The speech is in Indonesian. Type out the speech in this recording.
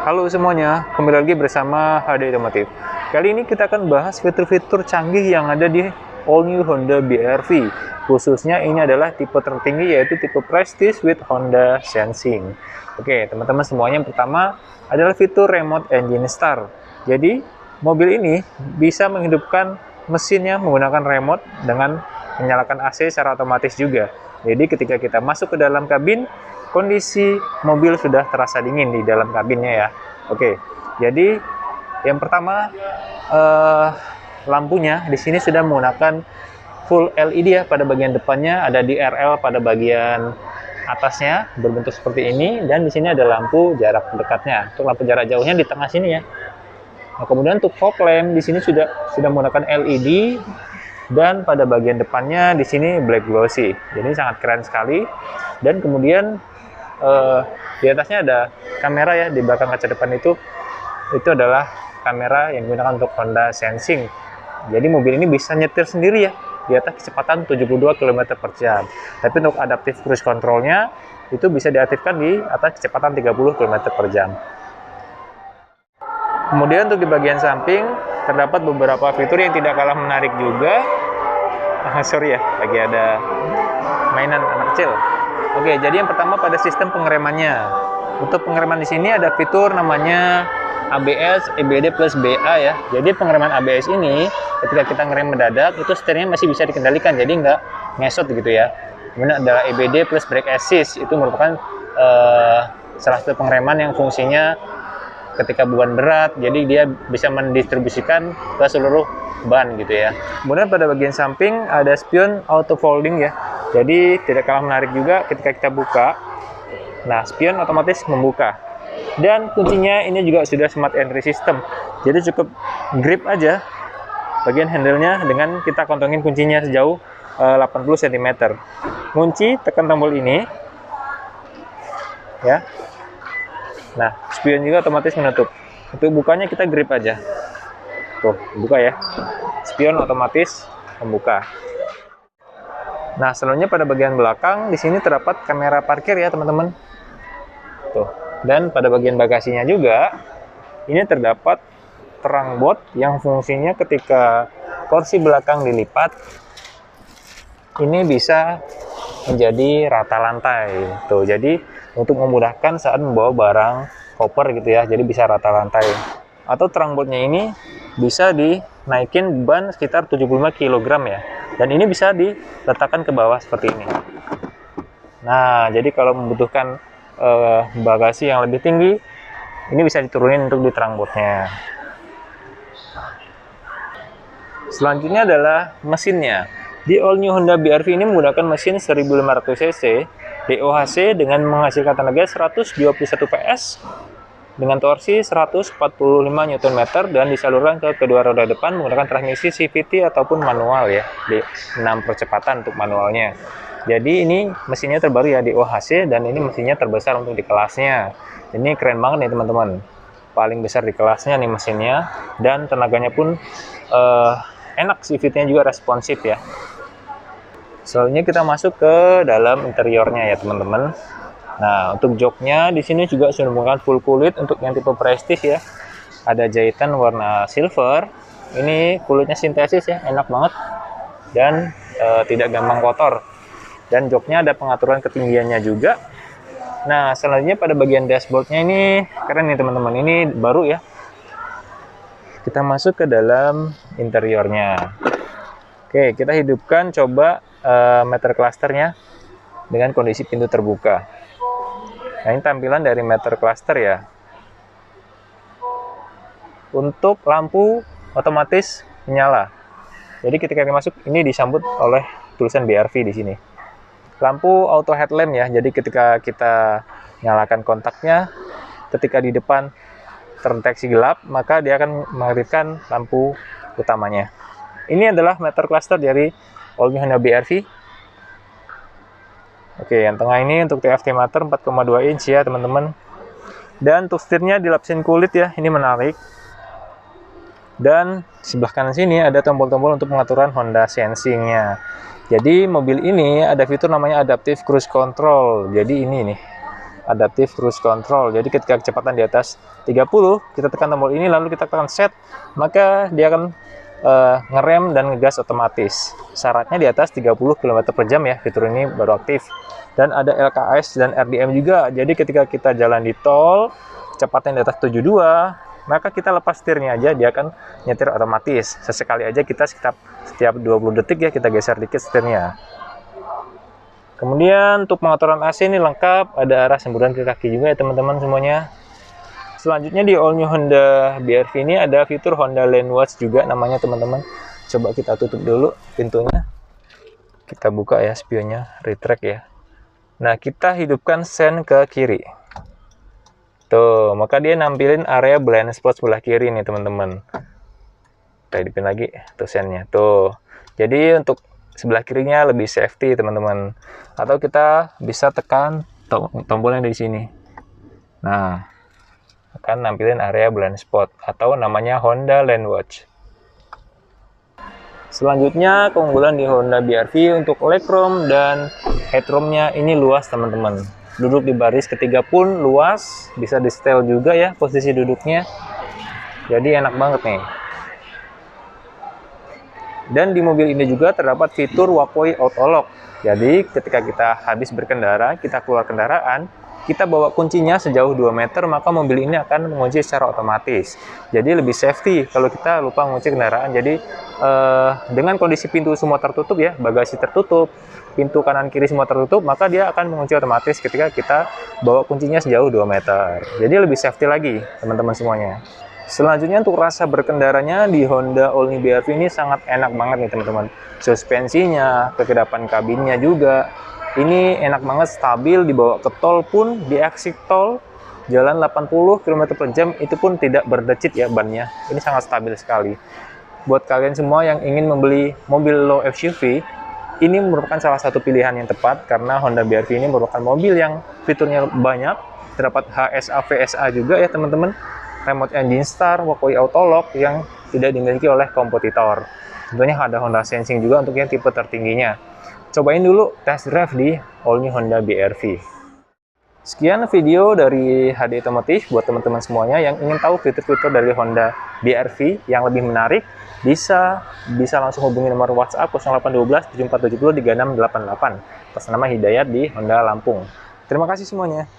Halo semuanya, kembali lagi bersama HD Otomotif. Kali ini kita akan bahas fitur-fitur canggih yang ada di all new Honda BR-V. Khususnya ini adalah tipe tertinggi, yaitu tipe Prestige with Honda Sensing. Oke, teman-teman semuanya, yang pertama adalah fitur Remote Engine Start. Jadi, mobil ini bisa menghidupkan mesinnya menggunakan remote dengan menyalakan AC secara otomatis juga. Jadi ketika kita masuk ke dalam kabin, kondisi mobil sudah terasa dingin di dalam kabinnya ya. Oke, jadi yang pertama lampunya di sini sudah menggunakan full LED ya. Pada bagian depannya ada DRL pada bagian atasnya berbentuk seperti ini, dan di sini ada lampu jarak dekatnya. Untuk lampu jarak jauhnya di tengah sini ya. Nah, kemudian untuk fog lamp di sini sudah menggunakan LED, dan pada bagian depannya di sini black glossy. Jadi sangat keren sekali. Dan kemudian di atasnya ada kamera ya, di belakang kaca depan itu adalah kamera yang digunakan untuk Honda Sensing. Jadi mobil ini bisa nyetir sendiri ya di atas kecepatan 72 km/jam. Tapi untuk adaptive cruise control-nya itu bisa diaktifkan di atas kecepatan 30 km/jam. Kemudian untuk di bagian samping terdapat beberapa fitur yang tidak kalah menarik juga. Sorry ya, lagi ada mainan anak kecil. Oke, jadi yang pertama pada sistem pengeremannya. Untuk pengereman di sini ada fitur namanya ABS, EBD plus BA ya. Jadi pengereman ABS ini ketika kita ngerem mendadak itu setirnya masih bisa dikendalikan, jadi nggak ngesot gitu ya. Kemudian ada EBD plus brake assist, itu merupakan salah satu pengereman yang fungsinya ketika beban berat, jadi dia bisa mendistribusikan ke seluruh ban gitu ya. Kemudian pada bagian samping ada spion auto folding ya. Jadi tidak kalah menarik juga ketika kita buka. Nah, spion otomatis membuka. Dan kuncinya ini juga sudah smart entry system. Jadi cukup grip aja bagian handle-nya dengan kita kantongin kuncinya sejauh 80 cm. Kunci tekan tombol ini. Ya. Nah, spion juga otomatis menutup. Untuk bukanya kita grip aja. Tuh, buka ya. Spion otomatis membuka. Nah, selanjutnya pada bagian belakang di sini terdapat kamera parkir ya, teman-teman. Tuh. Dan pada bagian bagasinya juga ini terdapat terang bot yang fungsinya ketika kursi belakang dilipat ini bisa menjadi rata lantai. Tuh, jadi untuk memudahkan saat membawa barang koper gitu ya. Jadi bisa rata lantai. Atau terang botnya ini bisa dinaikin beban sekitar 75 kg ya. Dan ini bisa diletakkan ke bawah seperti ini. Nah, jadi kalau membutuhkan bagasi yang lebih tinggi, ini bisa diturunin untuk di terang botnya. Selanjutnya adalah mesinnya. Di all new Honda BR-V ini menggunakan mesin 1500 cc DOHC dengan menghasilkan tenaga 121 PS dengan torsi 145 Nm dan disalurkan ke kedua roda depan menggunakan transmisi CVT ataupun manual ya, di 6 percepatan untuk manualnya. Jadi ini mesinnya terbaru ya, di OHC, dan ini mesinnya terbesar untuk di kelasnya. Ini keren banget nih teman-teman, paling besar di kelasnya nih mesinnya, dan tenaganya pun enak, CVT-nya juga responsif ya. Selanjutnya kita masuk ke dalam interiornya ya teman-teman. Nah, untuk joknya di sini juga sudah menggunakan full kulit untuk yang tipe Prestige ya. Ada jahitan warna silver. Ini kulitnya sintesis ya, enak banget dan tidak gampang kotor. Dan joknya ada pengaturan ketinggiannya juga. Nah, selanjutnya pada bagian dashboardnya ini keren nih teman-teman. Ini baru ya. Kita masuk ke dalam interiornya. Oke, kita hidupkan coba meter clusternya dengan kondisi pintu terbuka. Nah, ini tampilan dari meter cluster ya. Untuk lampu otomatis menyala. Jadi ketika masuk ini disambut oleh tulisan BR-V di sini. Lampu auto headlamp ya. Jadi ketika kita nyalakan kontaknya, ketika di depan terdeteksi gelap, maka dia akan mengaktifkan lampu utamanya. Ini adalah meter cluster dari all new Honda BR-V. Oke, yang tengah ini untuk TFT meter 4,2 inch ya teman-teman. Dan untuk setirnya dilapisin kulit ya, ini menarik. Dan sebelah kanan sini ada tombol-tombol untuk pengaturan Honda Sensing-nya. Jadi mobil ini ada fitur namanya Adaptive Cruise Control. Jadi ini nih, adaptive cruise control. Jadi ketika kecepatan di atas 30, kita tekan tombol ini lalu kita tekan set, maka dia akan ngerem dan ngegas otomatis. Syaratnya di atas 30 km per jam ya, fitur ini baru aktif. Dan ada LKS dan RDM juga. Jadi ketika kita jalan di tol, kecepatan di atas 72, maka kita lepas setirnya aja, dia akan nyetir otomatis. Sesekali aja kita setiap 20 detik ya, kita geser dikit setirnya. Kemudian untuk pengaturan AC ini lengkap, ada arah semburan ke kaki juga ya teman-teman semuanya. Selanjutnya di all new Honda BR-V ini ada fitur Honda Lane Watch juga namanya teman-teman. Coba kita tutup dulu pintunya. Kita buka ya spionnya, retract ya. Nah, kita hidupkan sen ke kiri. Tuh, maka dia nampilin area blind spot sebelah kiri nih teman-teman. Kita hidupin lagi tuh sennya. Tuh. Jadi untuk sebelah kirinya lebih safety teman-teman. Atau kita bisa tekan tombol yang di sini. Nah, akan nampilin area blind spot atau namanya Honda Lane Watch. Selanjutnya keunggulan di Honda BR-V untuk legroom dan headroomnya ini luas teman-teman. Duduk di baris ketiga pun luas, bisa di setel juga ya posisi duduknya. Jadi enak banget nih. Dan di mobil ini juga terdapat fitur walkway auto lock. Jadi ketika kita habis berkendara, kita keluar kendaraan, kita bawa kuncinya sejauh 2 meter, maka mobil ini akan mengunci secara otomatis. Jadi lebih safety kalau kita lupa mengunci kendaraan. Jadi dengan kondisi pintu semua tertutup ya, bagasi tertutup, pintu kanan kiri semua tertutup, maka dia akan mengunci otomatis ketika kita bawa kuncinya sejauh 2 meter. Jadi lebih safety lagi teman-teman semuanya. Selanjutnya untuk rasa berkendaranya di Honda All New BR-V ini sangat enak banget nih teman-teman. Suspensinya, kekedapan kabinnya juga. Ini enak banget, stabil, dibawa ke tol pun, di exit tol, jalan 80 km per jam, itu pun tidak berdecit ya bannya. Ini sangat stabil sekali. Buat kalian semua yang ingin membeli mobil low SUV, ini merupakan salah satu pilihan yang tepat, karena Honda BR-V ini merupakan mobil yang fiturnya banyak, terdapat HSA, VSA juga ya teman-teman, remote engine start, walkway auto lock yang tidak dimiliki oleh kompetitor. Tentunya ada Honda Sensing juga untuk yang tipe tertingginya. Cobain dulu test drive di all new Honda BR-V. Sekian video dari HD Otomotif. Buat teman-teman semuanya yang ingin tahu fitur-fitur dari Honda BR-V yang lebih menarik, bisa langsung hubungi nomor WhatsApp 0812 7470 3688 atas nama Hidayat di Honda Lampung. Terima kasih semuanya.